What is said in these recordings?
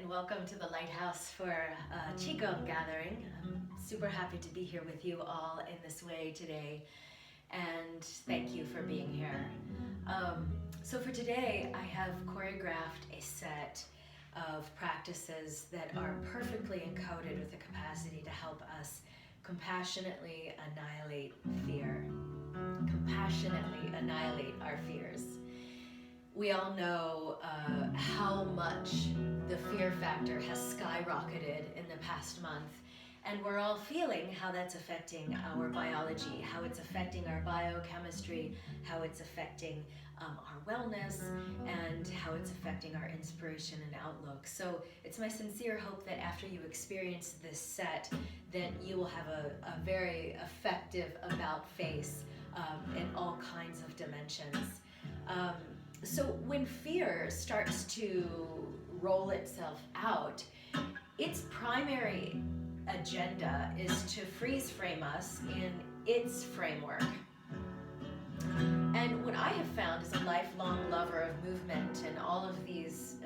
and welcome to the Lighthouse for Qigong gathering. I'm super happy to be here with you all in this way today, and thank you for being here. So for today, I have choreographed a set of practices that are perfectly encoded with the capacity to help us compassionately annihilate fear. Compassionately annihilate our fears. We all know how much the fear factor has skyrocketed in the past month, and we're all feeling how that's affecting our biology, how it's affecting our biochemistry, how it's affecting our wellness, and how it's affecting our inspiration and outlook. So it's my sincere hope that after you experience this set, that you will have a very effective about face in all kinds of dimensions. So when fear starts to roll itself out, its primary agenda is to freeze frame us in its framework. And what I have found as a lifelong lover of movement and all of these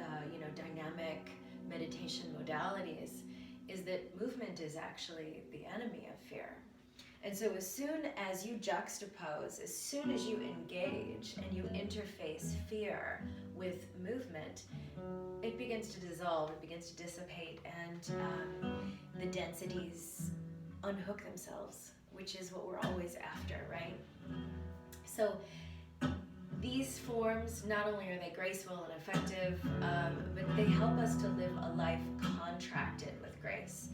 dynamic meditation modalities is that movement is actually the enemy of fear. And so as soon as you juxtapose, as soon as you engage and you interface fear with movement, it begins to dissolve, it begins to dissipate, and the densities unhook themselves, which is what we're always after, right? So these forms, not only are they graceful and effective, but they help us to live a life contracted with grace.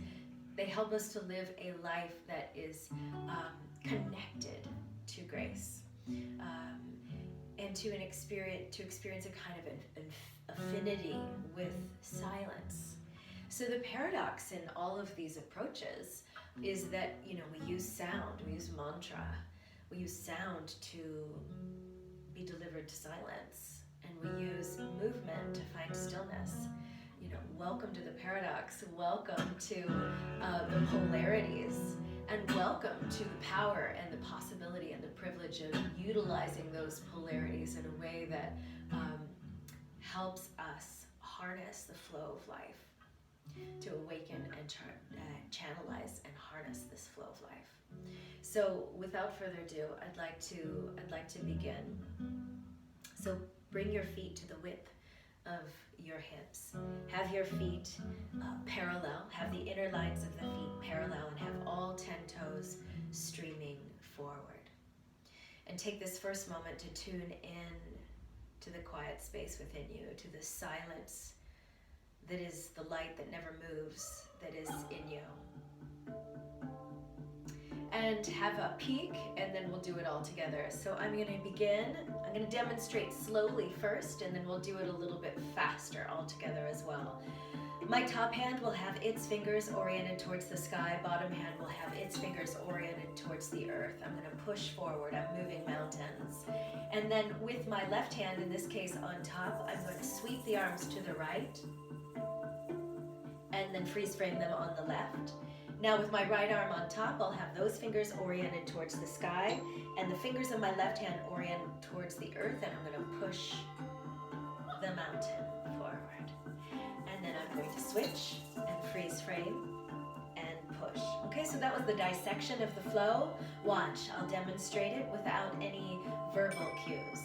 They help us to live a life that is connected to grace, and to experience a kind of an affinity with silence. So the paradox in all of these approaches is that we use sound, we use mantra, we use sound to be delivered to silence, and we use movement to find stillness. Welcome to the paradox, welcome to the polarities, and welcome to the power and the possibility and the privilege of utilizing those polarities in a way that helps us harness the flow of life, to awaken and channelize and harness this flow of life. So without further ado, I'd like to begin. So bring your feet to the width of your hips. Have your feet parallel, have the inner lines of the feet parallel, and have all 10 toes streaming forward. And take this first moment to tune in to the quiet space within you, to the silence that is the light that never moves, that is in you. And have a peek, and then we'll do it all together. So I'm going to begin. I'm going to demonstrate slowly first, and then we'll do it a little bit faster all together as well. My top hand will have its fingers oriented towards the sky. Bottom hand will have its fingers oriented towards the earth. I'm going to push forward. I'm moving mountains. And then with my left hand, in this case on top, I'm going to sweep the arms to the right, and then freeze frame them on the left. Now with my right arm on top, I'll have those fingers oriented towards the sky, and the fingers of my left hand oriented towards the earth, and I'm going to push the mountain forward. And then I'm going to switch and freeze frame and push. Okay, so that was the dissection of the flow. Watch, I'll demonstrate it without any verbal cues.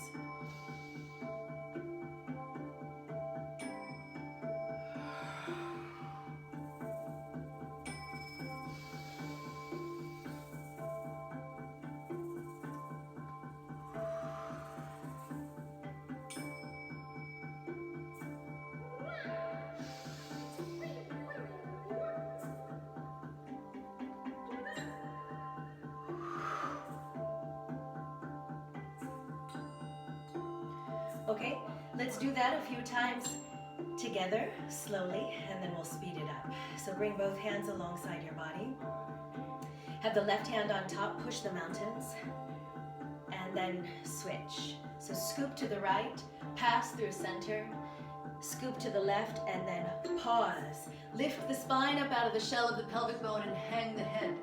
Okay, let's do that a few times together, slowly, and then we'll speed it up. So bring both hands alongside your body. Have the left hand on top, push the mountains, and then switch. So scoop to the right, pass through center, scoop to the left, and then pause. Lift the spine up out of the shell of the pelvic bone and hang the head.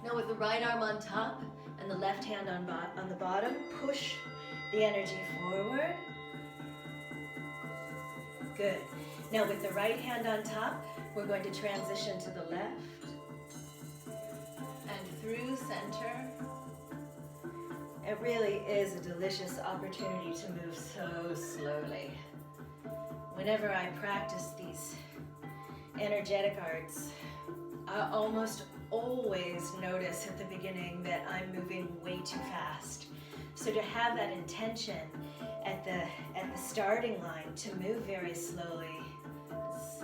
Now with the right arm on top and the left hand on the bottom, push the energy forward. Good. Now with the right hand on top, we're going to transition to the left and through center. It really is a delicious opportunity to move so slowly. Whenever I practice these energetic arts, I almost always notice at the beginning that I'm moving way too fast. So to have that intention at the starting line to move very slowly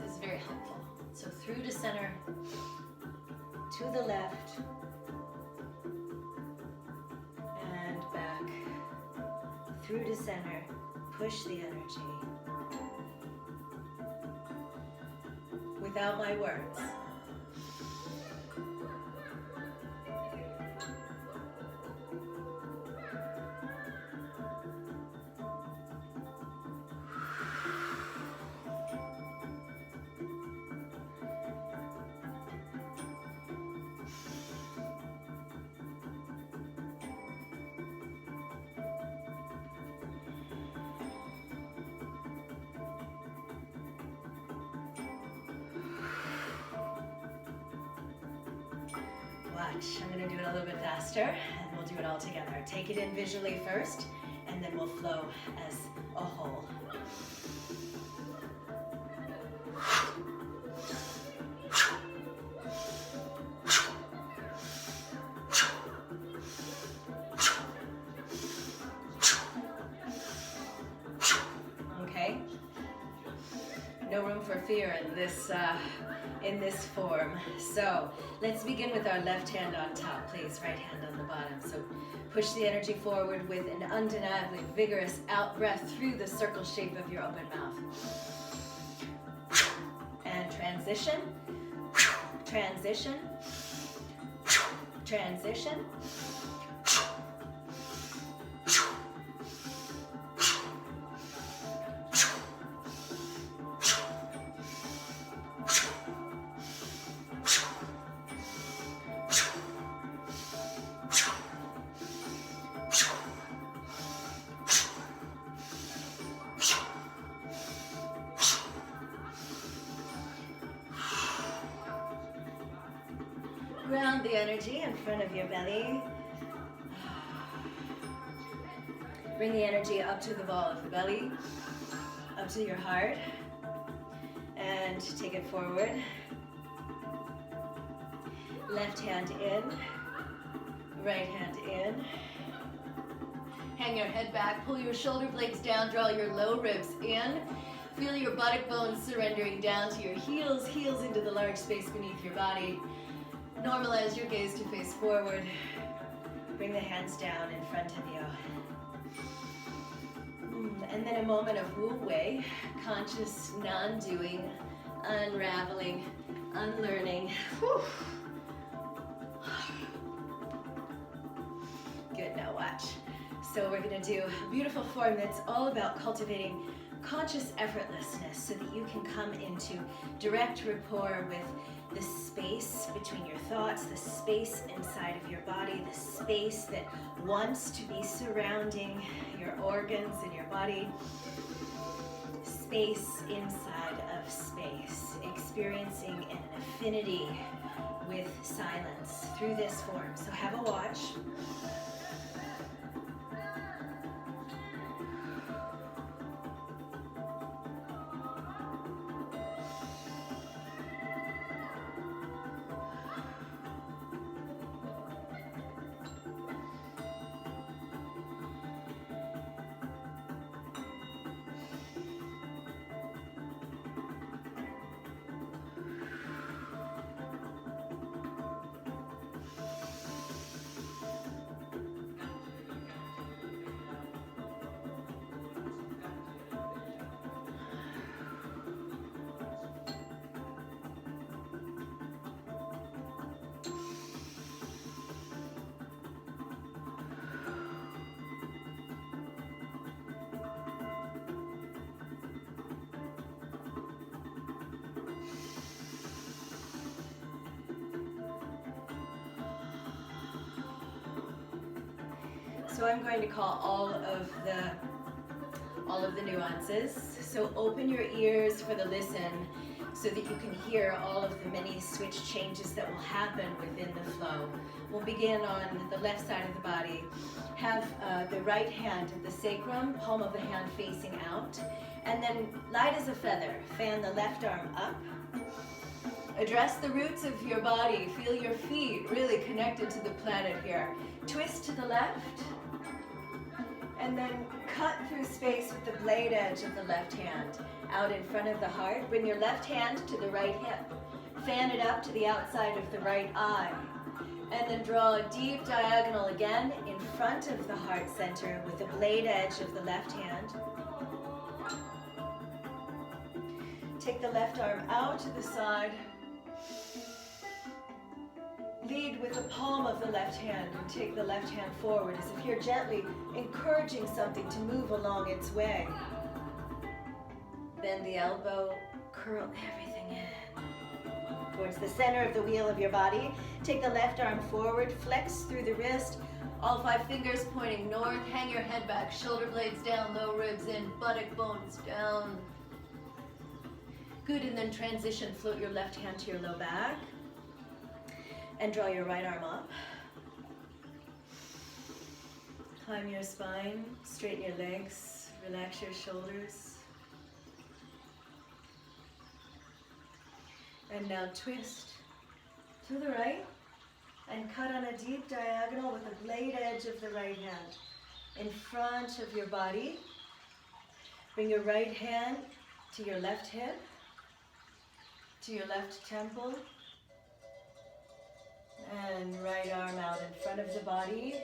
is very helpful. So through to center, to the left, and back, through to center, push the energy. Without my words. Watch, I'm going to do it a little bit faster, and we'll do it all together. Take it in visually first, and then we'll flow as a whole. Okay? No room for fear in this form. So let's begin with our left hand on top, please. Right hand on the bottom. So push the energy forward with an undeniably vigorous out breath through the circle shape of your open mouth. And transition, transition, transition. Ground the energy in front of your belly. Bring the energy up to the ball of the belly, up to your heart, and take it forward. Left hand in, right hand in. Hang your head back, pull your shoulder blades down, draw your low ribs in. Feel your buttock bones surrendering down to your heels, heels into the large space beneath your body. Normalize your gaze to face forward. Bring the hands down in front of you. And then a moment of Wu Wei, conscious non-doing, unraveling, unlearning. Whew. Good, now watch. So we're gonna do a beautiful form that's all about cultivating conscious effortlessness so that you can come into direct rapport with the space between your thoughts, the space inside of your body, the space that wants to be surrounding your organs and your body. Space inside of space, experiencing an affinity with silence through this form. So have a watch. So I'm going to call all all of the nuances. So open your ears for the listen so that you can hear all of the many switch changes that will happen within the flow. We'll begin on the left side of the body. Have the right hand at the sacrum, palm of the hand facing out, and then light as a feather. Fan the left arm up. Address the roots of your body. Feel your feet really connected to the planet here. Twist to the left, and then cut through space with the blade edge of the left hand out in front of the heart. Bring your left hand to the right hip. Fan it up to the outside of the right eye. And then draw a deep diagonal again in front of the heart center with the blade edge of the left hand. Take the left arm out to the side. Lead with the palm of the left hand and take the left hand forward as if you're gently encouraging something to move along its way. Bend the elbow, curl everything in. Towards the center of the wheel of your body. Take the left arm forward, flex through the wrist. All 5 fingers pointing north. Hang your head back, shoulder blades down, low ribs in, buttock bones down. Good, and then transition. Float your left hand to your low back. And draw your right arm up. Climb your spine, straighten your legs, relax your shoulders. And now twist to the right and cut on a deep diagonal with the blade edge of the right hand in front of your body. Bring your right hand to your left hip, to your left temple. And right arm out in front of the body.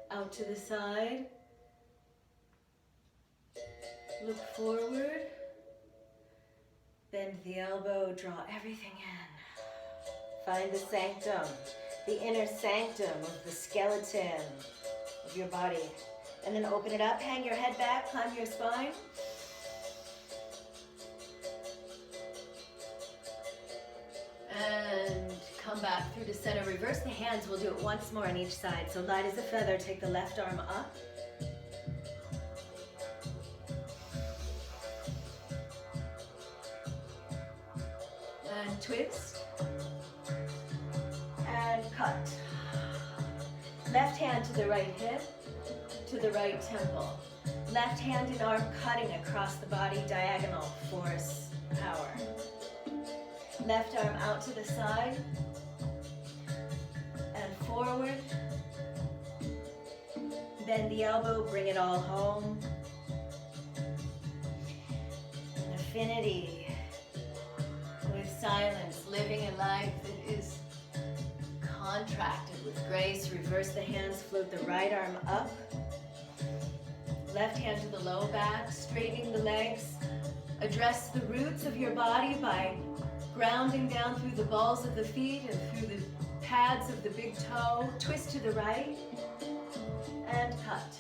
Out to the side. Look forward. Bend the elbow, draw everything in. Find the sanctum, the inner sanctum of the skeleton of your body. And then open it up, hang your head back, climb your spine. And come back through to center. Reverse the hands. We'll do it once more on each side. So light as a feather. Take the left arm up. And twist. And cut. Left hand to the right hip, to the right temple. Left hand and arm cutting across the body, diagonal, force, power. Left arm out to the side and forward. Bend the elbow, bring it all home. An affinity with silence, living a life that is contracted with grace. Reverse the hands, float the right arm up. Left hand to the low back, straightening the legs. Address the roots of your body by grounding down through the balls of the feet and through the pads of the big toe. Twist to the right and cut.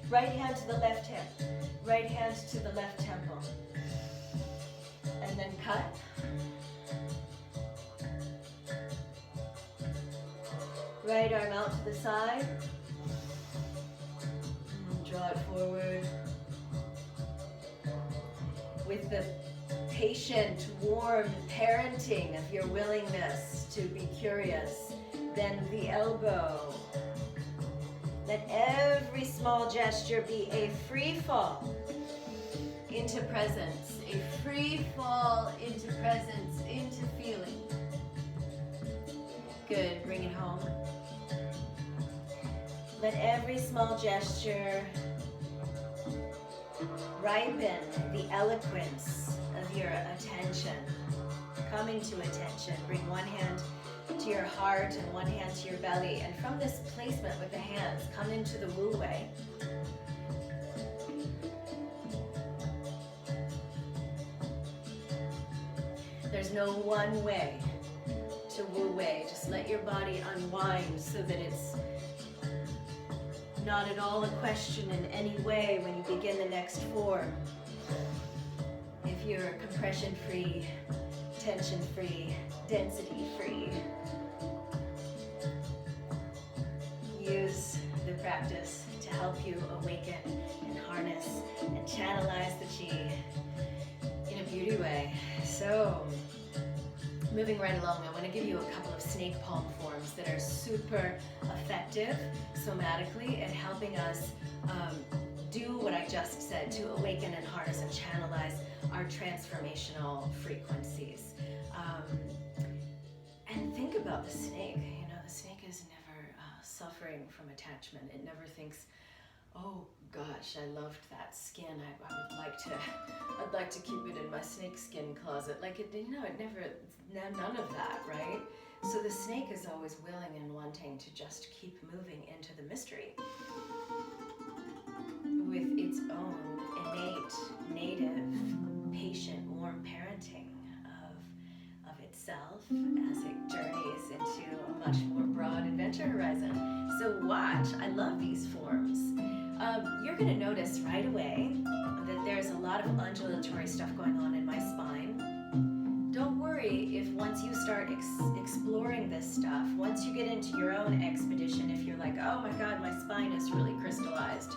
Right hand to the left hip. Right hand to the left temple. And then cut. Right arm out to the side. And draw it forward. With the patient, warm parenting of your willingness to be curious. Bend the elbow. Let every small gesture be a free fall into presence. A free fall into presence, into feeling. Good, bring it home. Let every small gesture ripen the eloquence of your attention. Coming to attention. Bring one hand to your heart and one hand to your belly. And from this placement with the hands, come into the Wu Wei. There's no one way to Wu Wei. Just let your body unwind so that it's not at all a question in any way when you begin the next form. If you're compression-free, tension-free, density-free. use the practice to help you awaken and harness and channelize the chi in a beauty way. So, moving right along, I want to give you a couple of snake palm forms that are super effective somatically at helping us do what I just said, to awaken and harness and channelize our transformational frequencies. And think about the snake. You know, the snake is never suffering from attachment. It never thinks, oh gosh, I loved that skin. I'd like to keep it in my snake skin closet. Like it, you know, it never, none of that, right? So the snake is always willing and wanting to just keep moving into the mystery with its own innate, native, patient, warm parenting of itself as it journeys into a much more broad adventure horizon. So watch, I love these forms. You're going to notice right away that there's a lot of undulatory stuff going on in my spine. Don't worry if once you start exploring this stuff, once you get into your own expedition, if you're like, oh my God, my spine is really crystallized,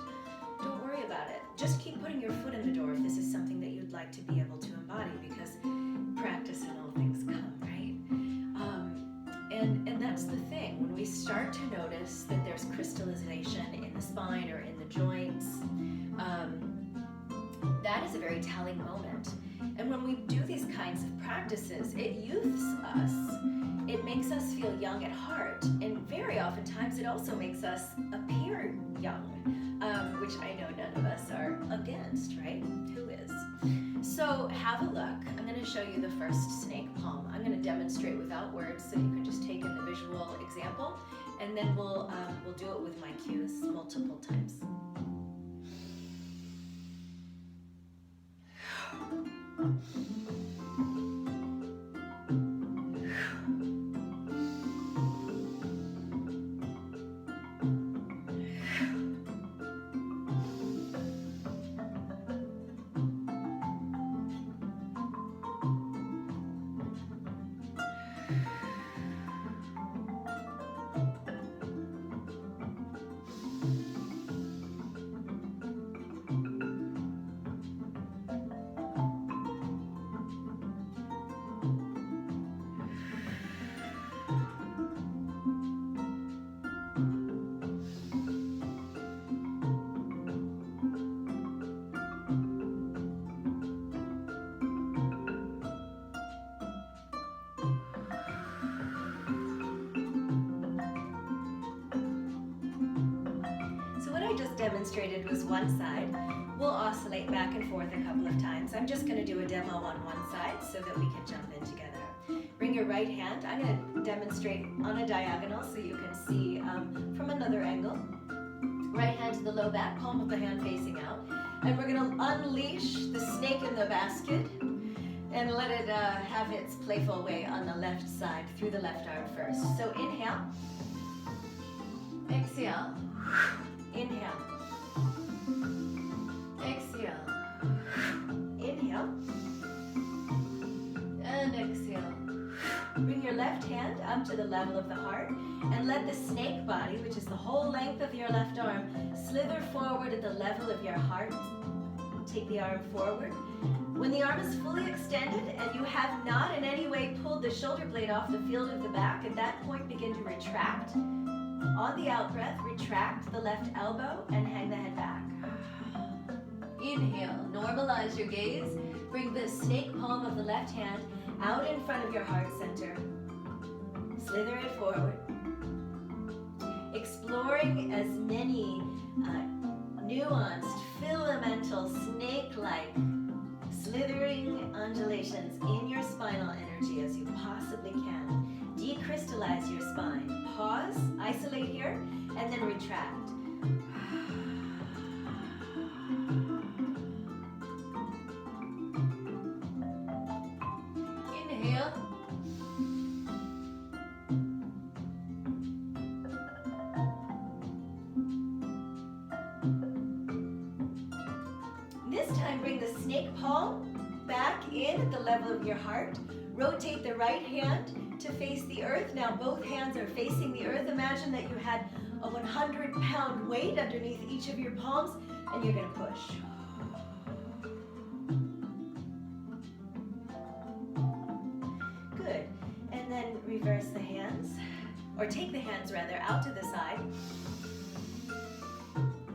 don't worry about it. Just keep putting your foot in the door if this is something that you'd like to be able to embody, because practice and all things come, right? And that's the thing. When we start to notice that there's crystallization in the spine or in the joints, that is a very telling moment. And when we do these kinds of practices, it youths us. It makes us feel young at heart. And very oftentimes it also makes us appear young, which I know none of us are against, right? Who is? So have a look. I'm going to show you the first snake palm. I'm going to demonstrate without words so you can just take in the visual example, and then we'll do it with my cues multiple times. Demonstrated was one side. We'll oscillate back and forth a couple of times. I'm just going to do a demo on one side so that we can jump in together. Bring your right hand. I'm going to demonstrate on a diagonal so you can see from another angle. Right hand to the low back, palm of the hand facing out. And we're going to unleash the snake in the basket and let it have its playful way on the left side through the left arm first. So inhale, exhale, inhale, exhale, inhale, and exhale. Bring your left hand up to the level of the heart and let the snake body, which is the whole length of your left arm, slither forward at the level of your heart. Take the arm forward. When the arm is fully extended and you have not in any way pulled the shoulder blade off the field of the back, at that point begin to retract. On the out breath, retract the left elbow and hang the head back. Inhale, normalize your gaze. Bring the snake palm of the left hand out in front of your heart center. Slither it forward. Exploring as many nuanced, filamental, snake-like, slithering undulations in your spinal energy as you possibly can. Decrystallize your spine. Pause, isolate here, and then retract. Inhale. This time, bring the snake palm back in at the level of your heart. Rotate the right hand to face the earth. Now both hands are facing the earth. Imagine that you had a 100-pound weight underneath each of your palms, and you're going to push. Good. And then reverse the hands, or take the hands rather out to the side.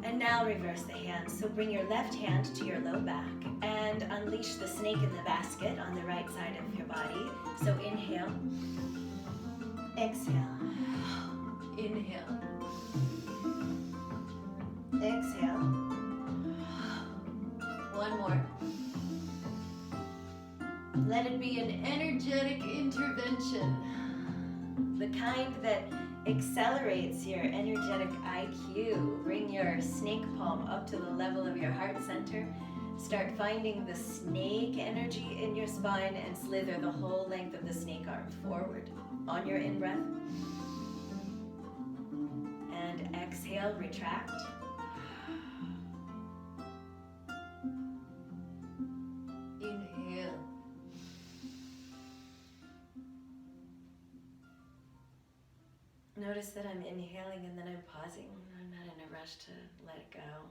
And now reverse the hands. So bring your left hand to your low back and unleash the snake in the basket on the right side of your body. So inhale, exhale, inhale, exhale. One more. Let it be an energetic intervention, the kind that accelerates your energetic IQ. Bring your snake palm up to the level of your heart center. Start finding the snake energy in your spine and slither the whole length of the snake arm forward on your in-breath. And exhale, retract. Inhale. Notice that I'm inhaling and then I'm pausing. I'm not in a rush to let it go.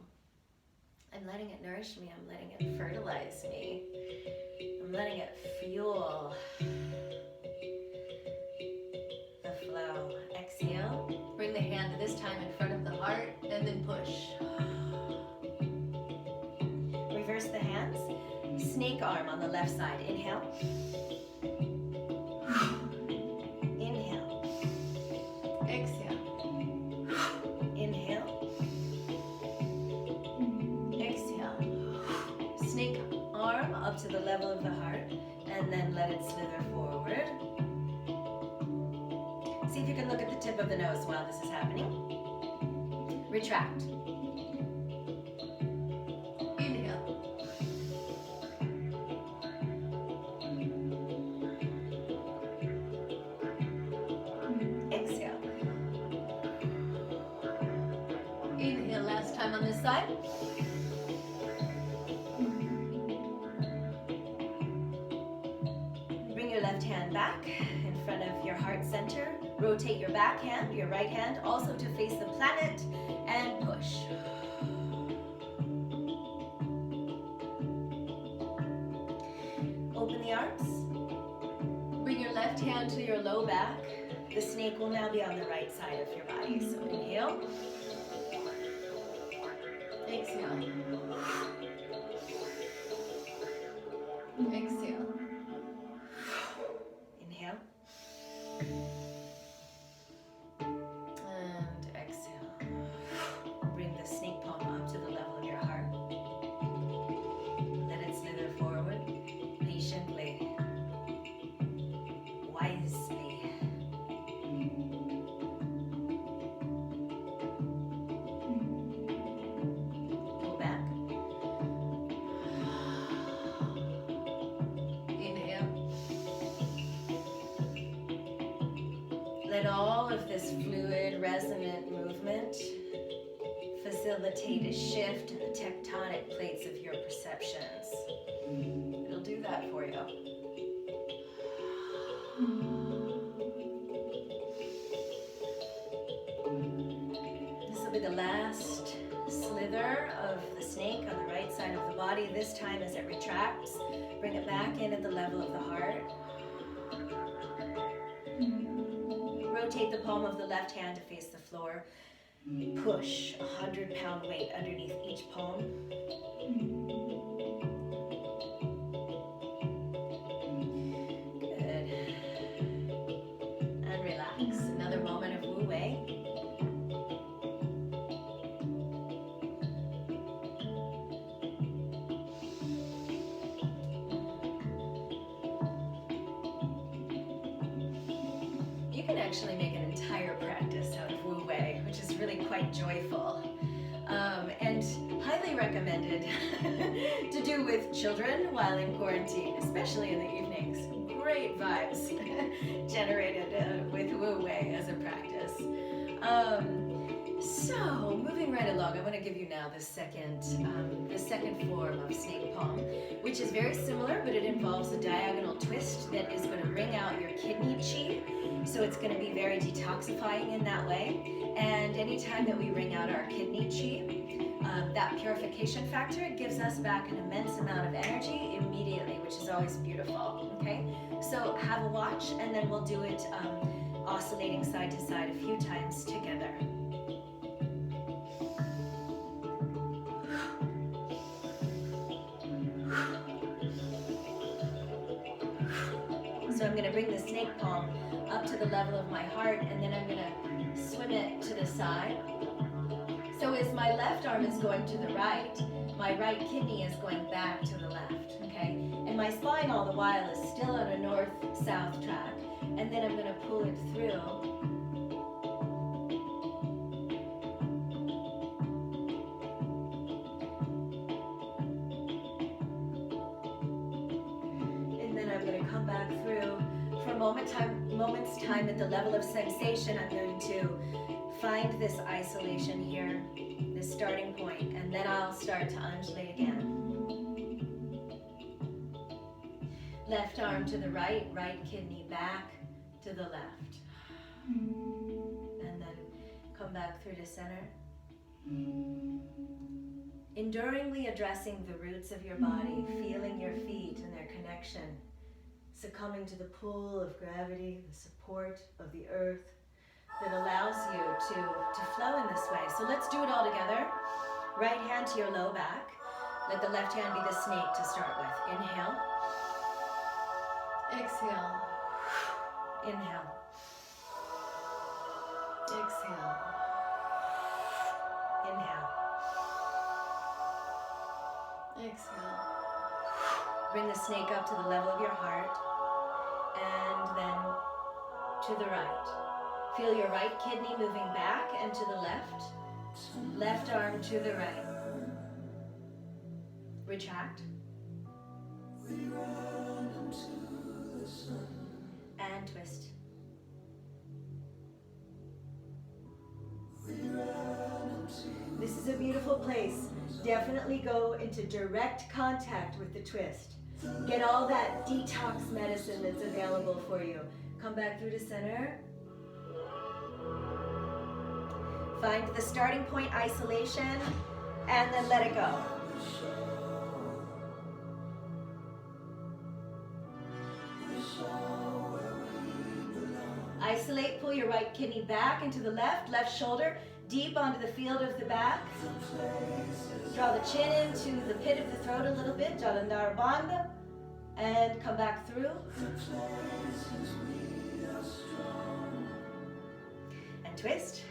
I'm letting it nourish me. I'm letting it fertilize me. I'm letting it fuel the flow. Exhale. Bring the hand this time in front of the heart and then push. Reverse the hands. Snake arm on the left side. Inhale. To the level of the heart, and then let it slither forward. See if you can look at the tip of the nose while this is happening. Retract. Inhale. Exhale. Inhale, last time on this side. Back in front of your heart center. Rotate your back hand, your right hand, also to face the planet, and push. Open the arms. Bring your left hand to your low back. The snake will now be on the right side of your body. So inhale. Exhale. Exhale. Inhale. And exhale. Bring the snake palm up to the level of your heart. Let it slither forward patiently, wisely. Pull back. Let all of this fluid, resonant movement facilitate a shift in the tectonic plates of your perceptions. It'll do that for you. This will be the last slither of the snake on the right side of the body. This time as it retracts, bring it back in at the level of the heart. Rotate the palm of the left hand to face the floor. Push a 100-pound weight underneath each palm. Good. And relax. Another moment of Wu Wei. You can actually make an entire practice out of Wu Wei, which is really quite joyful. And highly recommended to do with children while in quarantine, especially in the evenings. Great vibes generated with Wu Wei as a practice. So moving right along, I want to give you now the second form of snake palm, which is very similar, but it involves a diagonal twist that is going to bring out your kidney chi. So it's going to be very detoxifying in that way. And anytime that we wring out our kidney chi, that purification factor gives us back an immense amount of energy immediately, which is always beautiful, okay? So have a watch, and then we'll do it oscillating side to side a few times together. So I'm going to bring the snake palm up to the level of my heart, and then I'm going to swim it to the side. So as my left arm is going to the right, my right kidney is going back to the left, okay? And my spine all the while is still on a north-south track, and then I'm going to pull it through. And then I'm going to come back through. For a moment's time at the level of sensation, I'm going to find this isolation here, this starting point, and then I'll start to undulate again. Left arm to the right, right kidney back to the left. And then come back through to center. Enduringly addressing the roots of your body, feeling your feet and their connection, succumbing to the pull of gravity, the support of the earth, that allows you to flow in this way. So let's do it all together. Right hand to your low back. Let the left hand be the snake to start with. Inhale. Exhale. Inhale. Exhale. Inhale. Exhale. Bring the snake up to the level of your heart, and then to the right. Feel your right kidney moving back and to the left. Left arm to the right. Retract. And twist. This is a beautiful place. Definitely go into direct contact with the twist. Get all that detox medicine that's available for you. Come back through to center. Find the starting point isolation, and then let it go. Isolate, pull your right kidney back into the left shoulder, deep onto the field of the back. Draw the chin into the pit of the throat a little bit, Jalandhar Bandha, and come back through. And twist.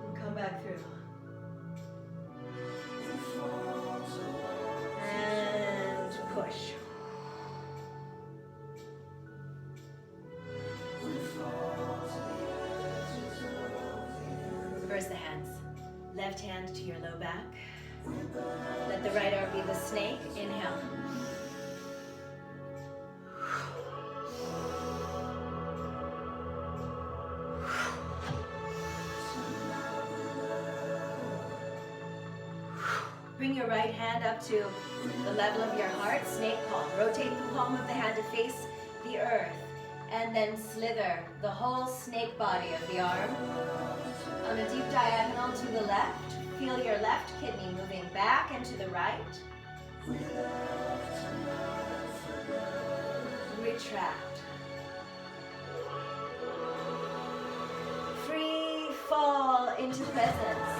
And come back through. And push. Reverse the hands. Left hand to your low back. Let the right arm be the snake. Inhale. Bring your right hand up to the level of your heart, snake palm. Rotate the palm of the hand to face the earth. And then slither the whole snake body of the arm on a deep diagonal to the left. Feel your left kidney moving back and to the right. Retract. Free fall into presence.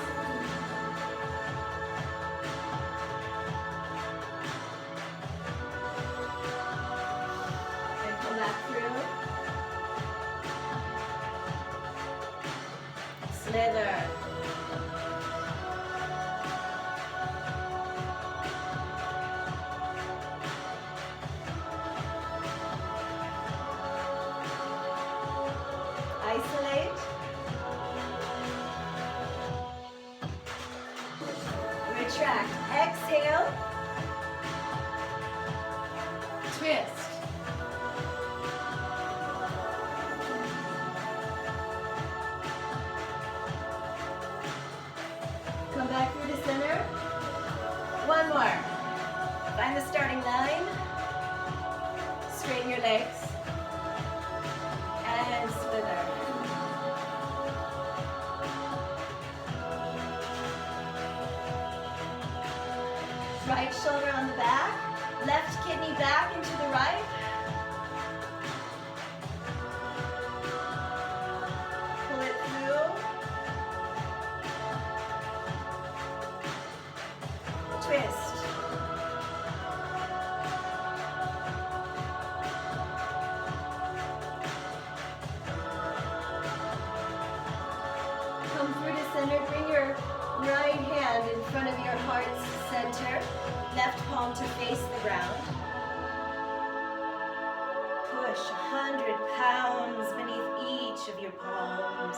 And come back through. Slither. Isolate. Retract. Exhale. Twist. right shoulder on the back, left kidney back into the right. Pull it through. Twist. Come through to center. Bring your right hand in front of your heart's center. Left palm to face the ground. Push 100 pounds beneath each of your palms.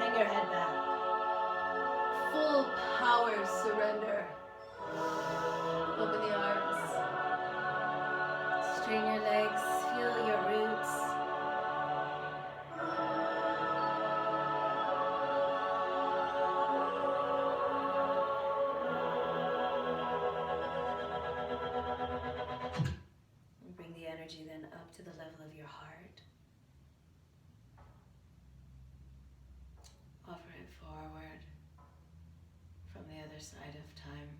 Hang your head back. Full power surrender. Open the arms. Straighten your legs. Feel your roots. Bring the energy then up to the level of your heart. Offer it forward from the other side of time.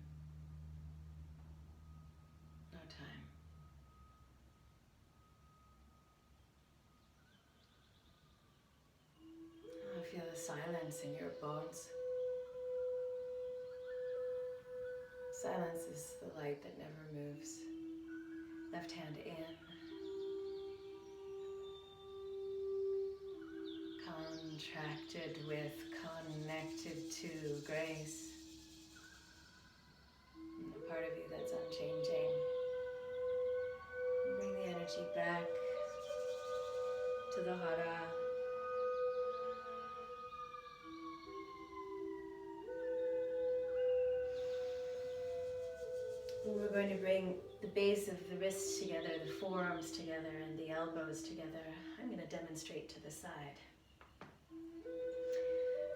No time. Feel the silence in your bones. Silence is the light that never moves. Left hand in. Contracted with, connected to grace. And the part of you that's unchanging. Bring the energy back to the hara. We're going to bring the base of the wrists together, the forearms together, and the elbows together. I'm going to demonstrate to the side.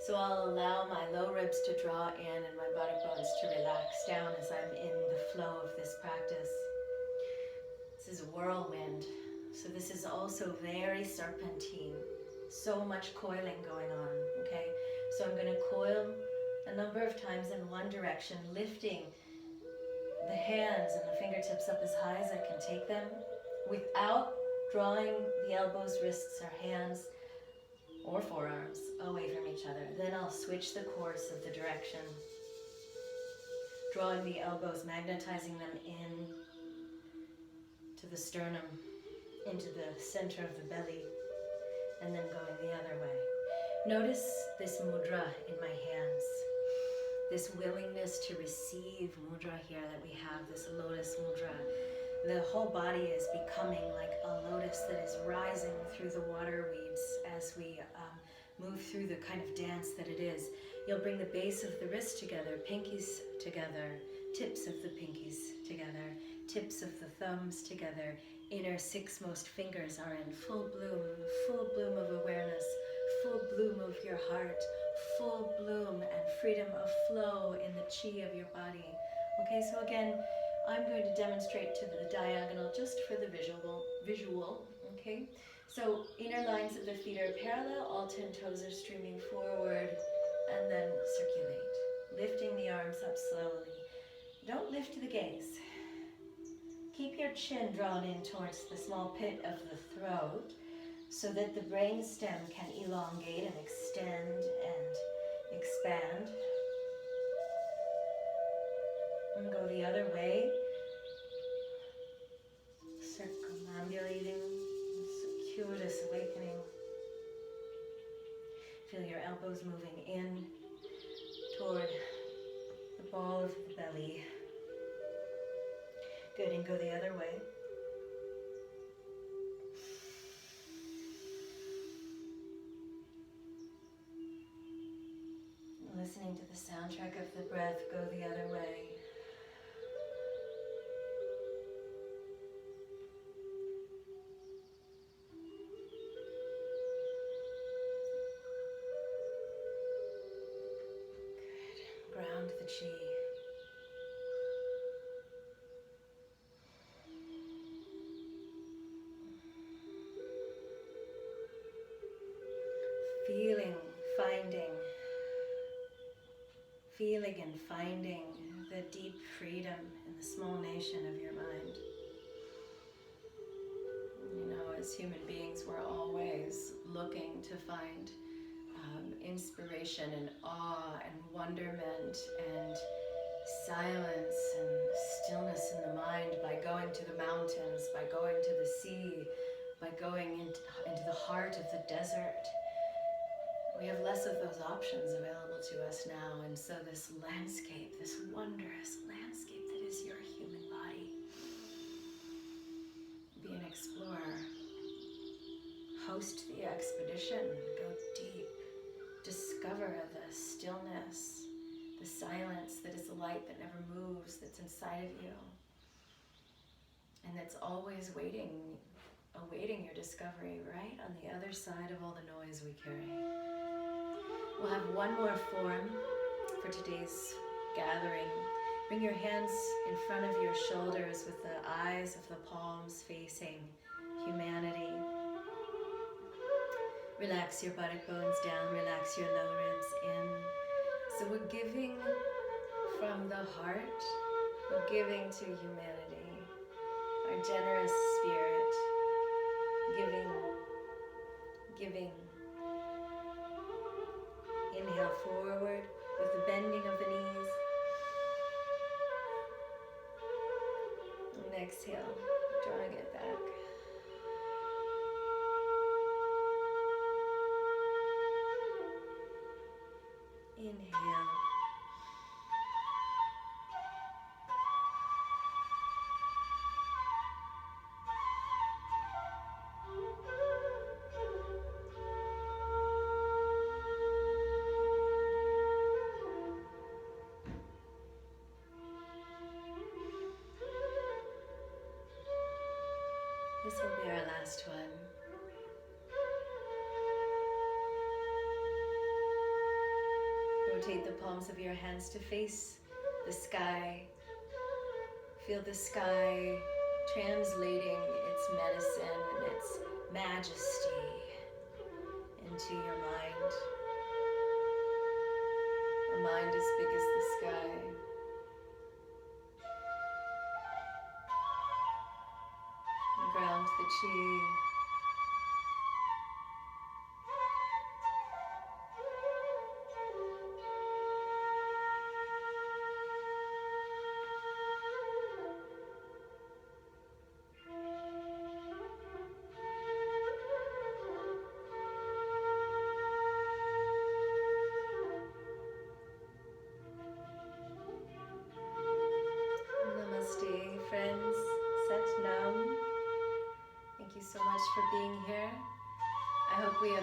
So I'll allow my low ribs to draw in and my buttock bones to relax down as I'm in the flow of this practice. This is a whirlwind, so this is also very serpentine. So much coiling going on, okay? So I'm going to coil a number of times in one direction, lifting the hands and the fingertips up as high as I can take them without drawing the elbows, wrists, or hands or forearms away from each other. Then I'll switch the course of the direction, drawing the elbows, magnetizing them in to the sternum, into the center of the belly, and then going the other way. Notice this mudra in my hands. This willingness to receive mudra here that we have, this lotus mudra. The whole body is becoming like a lotus that is rising through the water weeds as we move through the kind of dance that it is. You'll bring the base of the wrist together, pinkies together, tips of the pinkies together, tips of the thumbs together. Inner six most fingers are in full bloom of awareness, full bloom of your heart, full bloom and freedom of flow in the chi of your body. Okay, so again, I'm going to demonstrate to the diagonal just for the visual, okay? So inner lines of the feet are parallel, all 10 toes are streaming forward, and then circulate. Lifting the arms up slowly. Don't lift the gaze. Keep your chin drawn in towards the small pit of the throat so that the brain stem can elongate and extend and expand. And go the other way. Circumambulating, circuitous awakening. Feel your elbows moving in toward the ball of the belly. Good, and go the other way. Listening to the soundtrack of the breath, go the other way. Good. Ground the chi. feeling and finding the deep freedom in the small nation of your mind. You know, as human beings, we're always looking to find inspiration and awe and wonderment and silence and stillness in the mind by going to the mountains, by going to the sea, by going into the heart of the desert. We have less of those options available to us now, and so this landscape, this wondrous landscape that is your human body, be an explorer, host the expedition, go deep, discover the stillness, the silence that is the light that never moves, that's inside of you, and that's always awaiting your discovery right on the other side of all the noise we carry. We'll have one more form for today's gathering. Bring your hands in front of your shoulders with the eyes of the palms facing humanity. Relax your buttock bones down, relax your low ribs in. So we're giving from the heart, we're giving to humanity, our generous spirit, giving. Inhale forward with the bending of the knees. And exhale, drawing it back. Inhale. This will be our last one. Rotate the palms of your hands to face the sky. Feel the sky translating its medicine and its majesty into your mind. A mind as big as the sky. Ground the chi. Namaste, friends. Sat Nam. Thank you so much for being here. I hope we have